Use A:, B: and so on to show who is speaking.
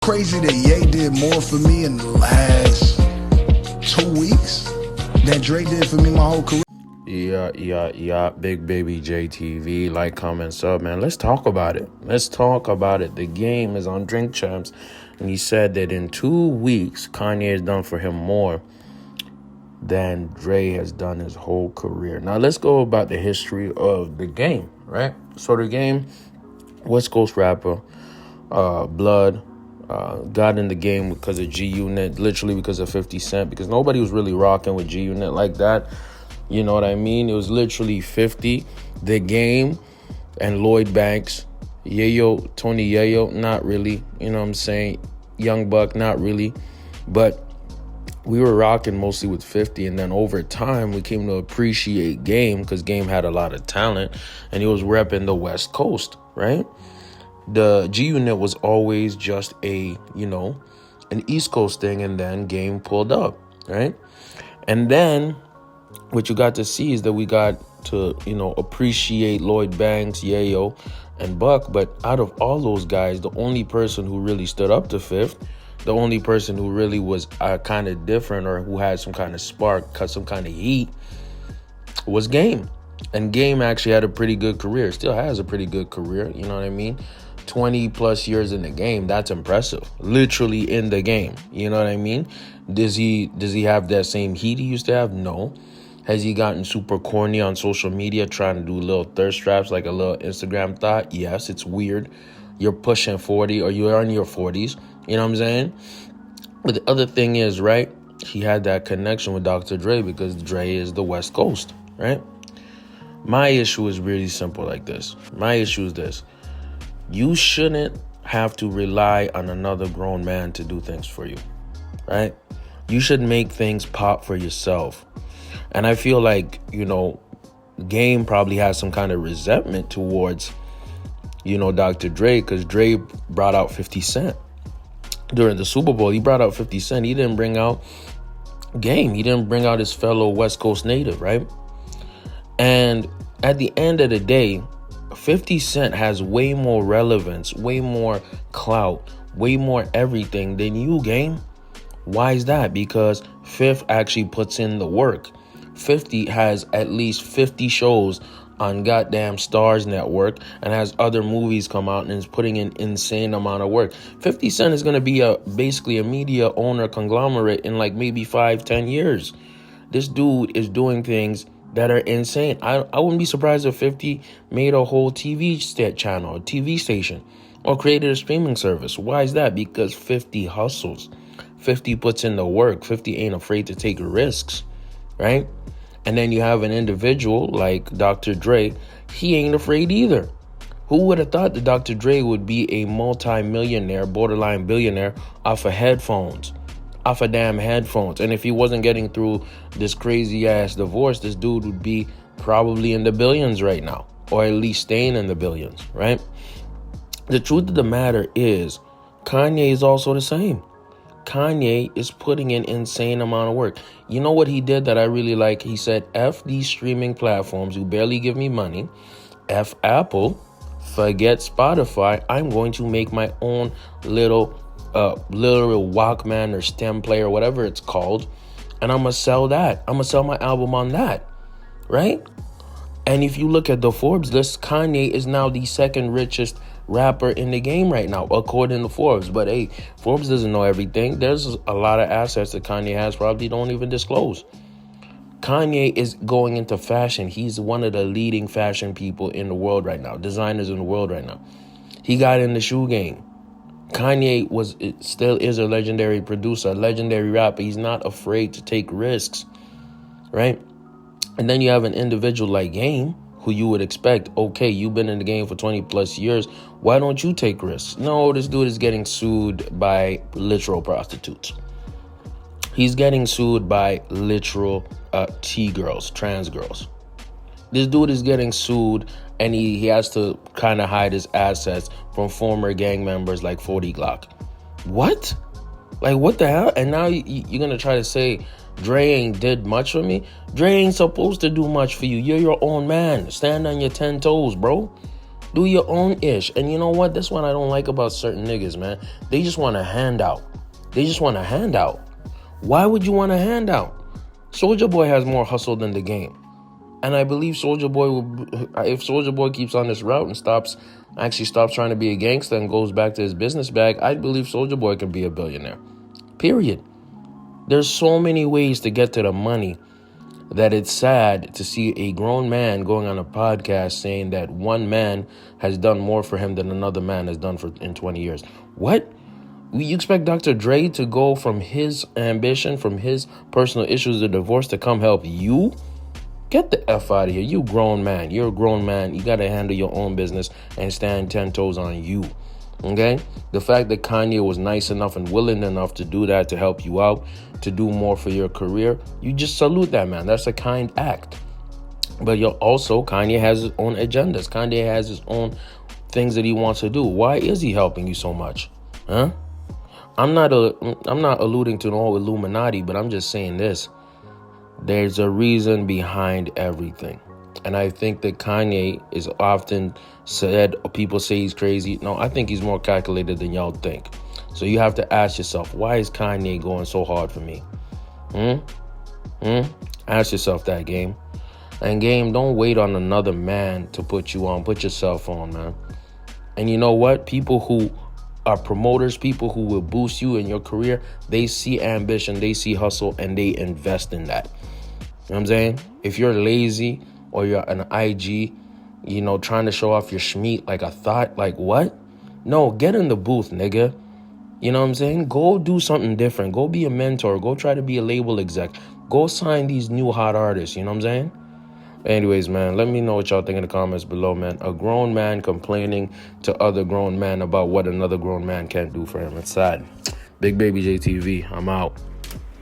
A: Crazy that Ye did more for me in the last 2 weeks than Dre did for me my whole career.
B: Yeah. Big Baby JTV. Like, comment, sub, man. Let's talk about it. The game is on Drink Champs. And he said that in 2 weeks, Kanye has done for him more than Dre has done his whole career. Now, let's go about the history of the game, right? So the game, West Coast rapper, Blood, got in the game because of G-Unit, literally because of 50 Cent, because nobody was really rocking with G-Unit like that. You know what I mean? It was literally 50, The Game, and Lloyd Banks. Tony Yayo, not really. You know what I'm saying? Young Buck, not really. But we were rocking mostly with 50, and then over time, we came to appreciate Game because Game had a lot of talent, and he was repping the West Coast, right? The G-Unit was always just an East Coast thing, and then Game pulled up, right? And then what you got to see is that we got to, appreciate Lloyd Banks, Yayo, and Buck. But out of all those guys, the only person who really stood up to Fifth, the only person who really was kind of different or who had some kind of spark, some kind of heat, was Game. And Game actually had a pretty good career, still has a pretty good career, you know what I mean? 20 plus years in the game, that's impressive. Literally in the game, you know what I mean? Does he have that same heat he used to have? No. Has he gotten super corny on social media trying to do little thirst traps like a little Instagram thought? Yes, it's weird. You're pushing 40 or you're in your 40s, you know what I'm saying? But the other thing is, right, he had that connection with Dr. Dre because Dre is the West Coast, right? My issue is really simple like this. My issue is this. You shouldn't have to rely on another grown man to do things for you, right? You should make things pop for yourself. And I feel like, Game probably has some kind of resentment towards, Dr. Dre, because Dre brought out 50 Cent. During the Super Bowl, he brought out 50 Cent. He didn't bring out Game. He didn't bring out his fellow West Coast native, right? And at the end of the day, 50 Cent has way more relevance, way more clout, way more everything than you, Game. Why is that? Because Fifth actually puts in the work. 50 has at least 50 shows on goddamn Stars Network and has other movies come out and is putting in insane amount of work. 50 Cent is going to be basically a media owner conglomerate in like maybe 5-10 years. This dude is doing things that are insane. I wouldn't be surprised if 50 made a whole TV channel, a TV station, or created a streaming service. Why is that? Because 50 hustles. 50 puts in the work. 50 ain't afraid to take risks, right? And then you have an individual like Dr. Dre. He ain't afraid either. Who would have thought that Dr. Dre would be a multi-millionaire, borderline billionaire off of headphones? Off of damn headphones. And if he wasn't getting through this crazy ass divorce, this dude would be probably in the billions right now, or at least staying in the billions, right? The truth of the matter is Kanye is also the same. Kanye is putting in insane amount of work. You know what he did that I really like? He said, F these streaming platforms who barely give me money. F Apple. Forget Spotify. I'm going to make my own little Walkman or stem player, whatever it's called, and I'm gonna sell that. I'm gonna sell my album on that, right? And if you look at the Forbes list, Kanye is now the second richest rapper in the game right now, according to Forbes. But hey, Forbes doesn't know everything. There's a lot of assets that Kanye has probably don't even disclose. Kanye is going into fashion. He's one of the leading fashion people in the world right now, designers in the world right now. He got in the shoe game. Kanye still is a legendary producer, a legendary rapper. He's not afraid to take risks, right? And then you have an individual like Game, who you would expect, okay, you've been in the game for 20 plus years. Why don't you take risks? No, this dude is getting sued by literal prostitutes. He's getting sued by literal T-girls, trans girls. This dude is getting sued, and he has to kind of hide his assets from former gang members like 40 Glock. What? Like, what the hell? And now you're going to try to say Dre ain't did much for me? Dre ain't supposed to do much for you. You're your own man. Stand on your 10 toes, bro. Do your own ish. And you know what? That's what I don't like about certain niggas, man. They just want a handout. Why would you want a handout? Soulja Boy has more hustle than the game. And I believe Soulja Boy if Soulja Boy keeps on this route and stops trying to be a gangster and goes back to his business bag, I believe Soulja Boy can be a billionaire. Period. There's so many ways to get to the money that it's sad to see a grown man going on a podcast saying that one man has done more for him than another man has done in 20 years. What? You expect Dr. Dre to go from his ambition, from his personal issues of divorce to come help you? Get the F out of here. You grown man. You're a grown man. You got to handle your own business and stand 10 toes on you. Okay? The fact that Kanye was nice enough and willing enough to do that, to help you out, to do more for your career, you just salute that man. That's a kind act. But Kanye has his own agendas. Kanye has his own things that he wants to do. Why is he helping you so much? Huh? I'm not alluding to no Illuminati, but I'm just saying this. There's a reason behind everything. And I think that Kanye is often said, people say he's crazy. No, I think he's more calculated than y'all think. So you have to ask yourself, why is Kanye going so hard for me? Ask yourself that, game. And game, don't wait on another man to put you on. Put yourself on, man. And you know what? People who are promoters, people who will boost you in your career, they see ambition, they see hustle, and they invest in that. You know what I'm saying? If you're lazy or you're an IG, trying to show off your schmeat like a thought, like what? No, get in the booth, nigga. You know what I'm saying? Go do something different. Go be a mentor. Go try to be a label exec. Go sign these new hot artists. You know what I'm saying? Anyways, man, let me know what y'all think in the comments below, man. A grown man complaining to other grown men about what another grown man can't do for him. It's sad. Big Baby JTV, I'm out.